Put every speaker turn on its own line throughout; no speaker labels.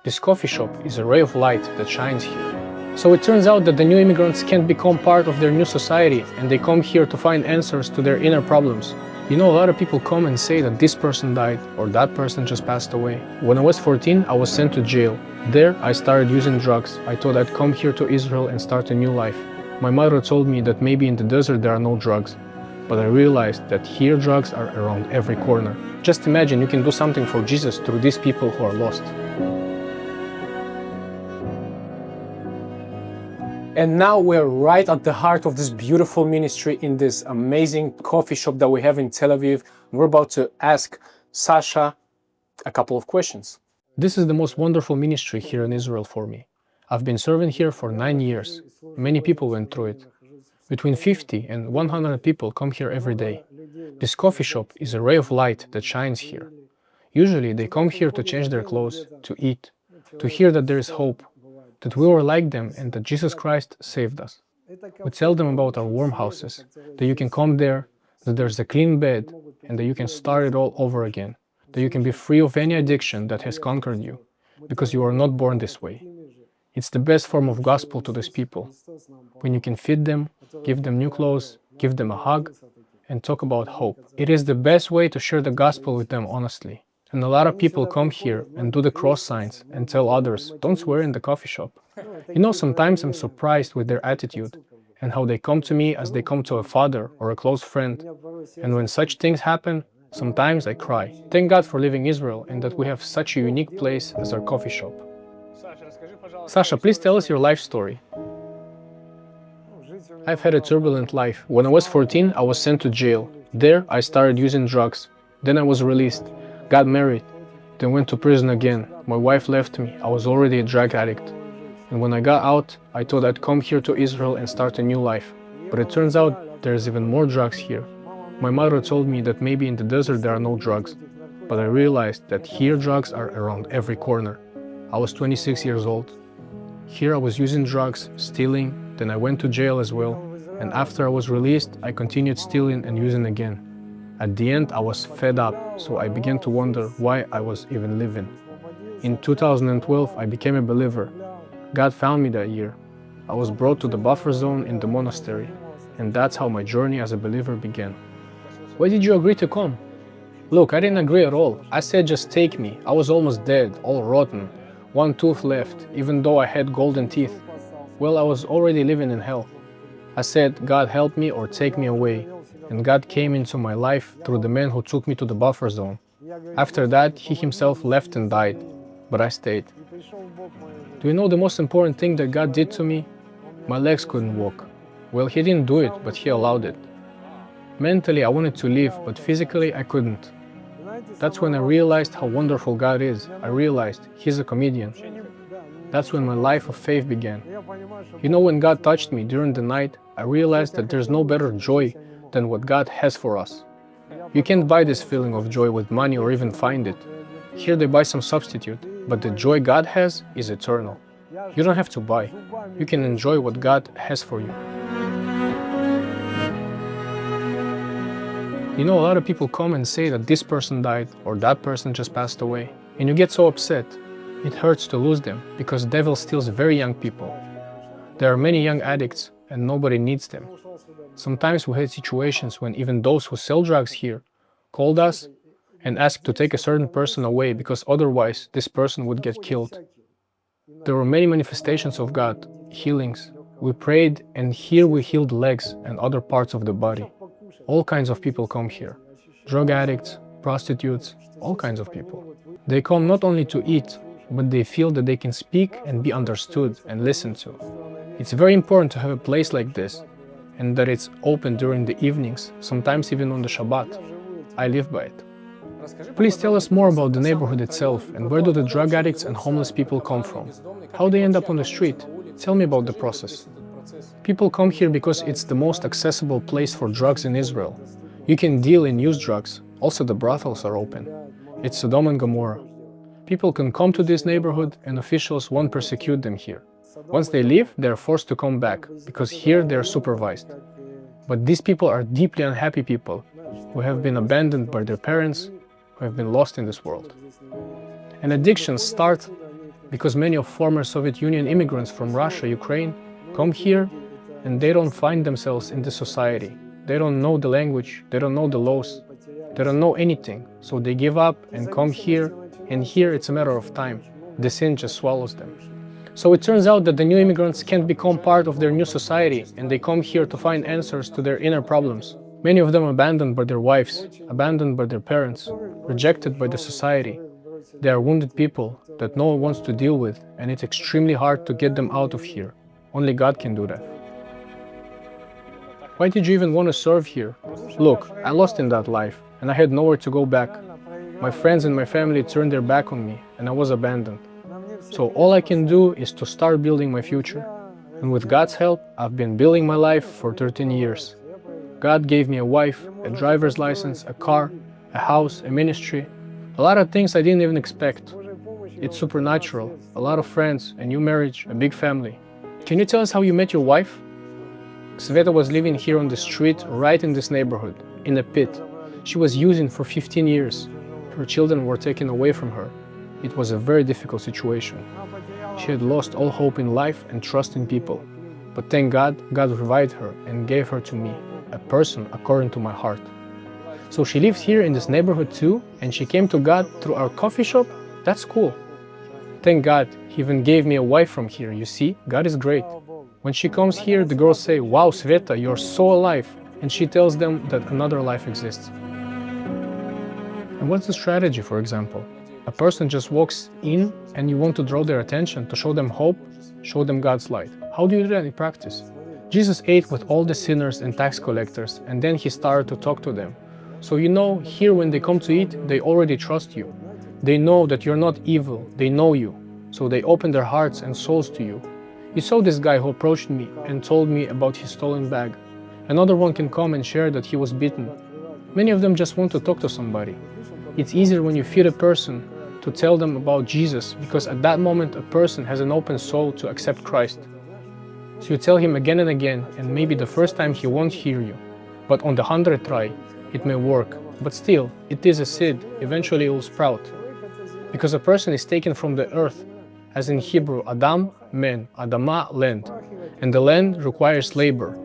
This coffee shop is a ray of light that shines here. So it turns out that the new immigrants can't become part of their new society, and they come here to find answers to their inner problems. You know, a lot of people come and say that this person died or that person just passed away. When I was 14, I was sent to jail. There, I started using drugs. I thought I'd come here to Israel and start a new life. My mother told me that maybe in the desert there are no drugs, but I realized that here drugs are around every corner. Just imagine you can do something for Jesus through these people who are lost. And now we're right at the heart of this beautiful ministry in this amazing coffee shop that we have in Tel Aviv. We're about to ask Sasha a couple of questions. This is the most wonderful ministry here in Israel for me. I've been serving here for 9 years. Many people went through it. Between 50 and 100 people come here every day. This coffee shop is a ray of light that shines here. Usually they come here to change their clothes, to eat, to hear that there is hope, that we were like them and that Jesus Christ saved us. We tell them about our warm houses, that you can come there, that there's a clean bed, and that you can start it all over again, that you can be free of any addiction that has conquered you, because you are not born this way. It's the best form of gospel to these people, when you can feed them, give them new clothes, give them a hug, and talk about hope. It is the best way to share the gospel with them honestly. And a lot of people come here and do the cross signs and tell others, don't swear in the coffee shop. You know, sometimes I'm surprised with their attitude and how they come to me as they come to a father or a close friend. And when such things happen, sometimes I cry. Thank God for living Israel and that we have such a unique place as our coffee shop. Sasha, please tell us your life story. I've had a turbulent life. When I was 14, I was sent to jail. There, I started using drugs. Then I was released. Got married, then went to prison again. My wife left me. I was already a drug addict. And when I got out, I thought I'd come here to Israel and start a new life. But it turns out there's even more drugs here. My mother told me that maybe in the desert there are no drugs. But I realized that here drugs are around every corner. I was 26 years old. Here I was using drugs, stealing, then I went to jail as well. And after I was released, I continued stealing and using again. At the end, I was fed up, so I began to wonder why I was even living. In 2012, I became a believer. God found me that year. I was brought to the buffer zone in the monastery, and that's how my journey as a believer began. Why did you agree to come? Look, I didn't agree at all. I said just take me. I was almost dead, all rotten, one tooth left, even though I had golden teeth. Well, I was already living in hell. I said, God help me or take me away. And God came into my life through the man who took me to the buffer zone. After that, he himself left and died, but I stayed. Do you know the most important thing that God did to me? My legs couldn't walk. Well, he didn't do it, but he allowed it. Mentally, I wanted to leave, but physically, I couldn't. That's when I realized how wonderful God is. I realized he's a comedian. That's when my life of faith began. You know, when God touched me during the night, I realized that there's no better joy than what God has for us. You can't buy this feeling of joy with money or even find it. Here they buy some substitute, but the joy God has is eternal. You don't have to buy. You can enjoy what God has for you. You know, a lot of people come and say that this person died or that person just passed away. And you get so upset. It hurts to lose them because the devil steals very young people. There are many young addicts and nobody needs them. Sometimes we had situations when even those who sell drugs here called us and asked to take a certain person away because otherwise this person would get killed. There were many manifestations of God, healings. We prayed and here we healed legs and other parts of the body. All kinds of people come here. Drug addicts, prostitutes, all kinds of people. They come not only to eat, but they feel that they can speak and be understood and listened to. It's very important to have a place like this, and that it's open during the evenings, sometimes even on the Shabbat. I live by it. Please tell us more about the neighborhood itself and where do the drug addicts and homeless people come from? How they end up on the street? Tell me about the process. People come here because it's the most accessible place for drugs in Israel. You can deal and use drugs. Also the brothels are open. It's Sodom and Gomorrah. People can come to this neighborhood and officials won't persecute them here. Once they leave, they are forced to come back, because here they are supervised. But these people are deeply unhappy people, who have been abandoned by their parents, who have been lost in this world. And addictions start Because many of former Soviet Union immigrants from Russia, Ukraine, come here and they don't find themselves in this society. They don't know the language, they don't know the laws, they don't know anything. So they give up and come here, and here it's a matter of time. The sin just swallows them. So it turns out that the new immigrants can't become part of their new society, and they come here to find answers to their inner problems. Many of them abandoned by their wives, abandoned by their parents, rejected by the society. They are wounded people that no one wants to deal with, and it's extremely hard to get them out of here. Only God can do that. Why did you even want to serve here? Look, I lost in that life, and I had nowhere to go back. My friends and my family turned their back on me, and I was abandoned. So all I can do is to start building my future. And with God's help, I've been building my life for 13 years. God gave me a wife, a driver's license, a car, a house, a ministry, a lot of things I didn't even expect. It's supernatural, a lot of friends, a new marriage, a big family. Can you tell us how you met your wife? Sveta was living here on the street, right in this neighborhood, in a pit. She was using for 15 years. Her children were taken away from her. It was a very difficult situation. She had lost all hope in life and trust in people. But thank God, God revived her and gave her to me, a person according to my heart. So she lives here in this neighborhood too, and she came to God through our coffee shop? That's cool. Thank God, He even gave me a wife from here. You see, God is great. When she comes here, the girls say, "Wow, Sveta, you're so alive." And she tells them that another life exists. And what's the strategy, for example? A person just walks in and you want to draw their attention to show them hope, show them God's light. How do you do that in practice? Jesus ate with all the sinners and tax collectors, and then He started to talk to them. So you know, here when they come to eat, they already trust you. They know that you're not evil, they know you. So they open their hearts and souls to you. You saw this guy who approached me and told me about his stolen bag. Another one can come and share that he was beaten. Many of them just want to talk to somebody. It's easier when you feed a person to tell them about Jesus, because at that moment a person has an open soul to accept Christ. So you tell him again and again, and maybe the first time he won't hear you. But on the 100th try, it may work. But still, it is a seed, eventually it will sprout. Because a person is taken from the earth, as in Hebrew, Adam, man, Adama, land. And the land requires labor.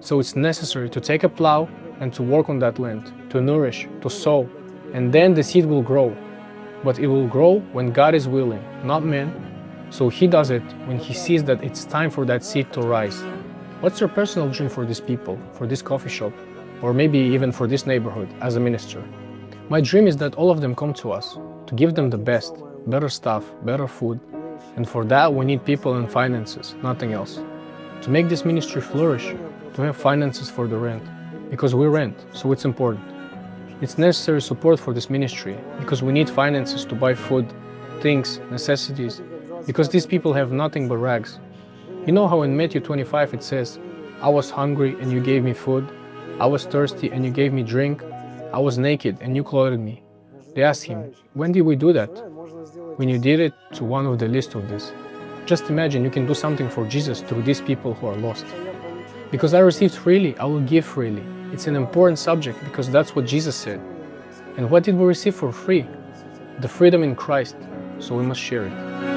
So it's necessary to take a plow and to work on that land, to nourish, to sow, and then the seed will grow. But it will grow when God is willing, not man. So He does it when He sees that it's time for that seed to rise. What's your personal dream for these people, for this coffee shop, or maybe even for this neighborhood as a minister? My dream is that all of them come to us, to give them the best, better stuff, better food. And for that we need people and finances, nothing else. To make this ministry flourish, to have finances for the rent, because we rent, so it's important. It's necessary support for this ministry, because we need finances to buy food, things, necessities, because these people have nothing but rags. You know how in Matthew 25 it says, "I was hungry and you gave me food, I was thirsty and you gave me drink, I was naked and you clothed me." They asked him, "When did we do that?" When you did it to one of the least of this. Just imagine you can do something for Jesus through these people who are lost. Because I received freely, I will give freely. It's an important subject because that's what Jesus said. And what did we receive for free? The freedom in Christ, so we must share it.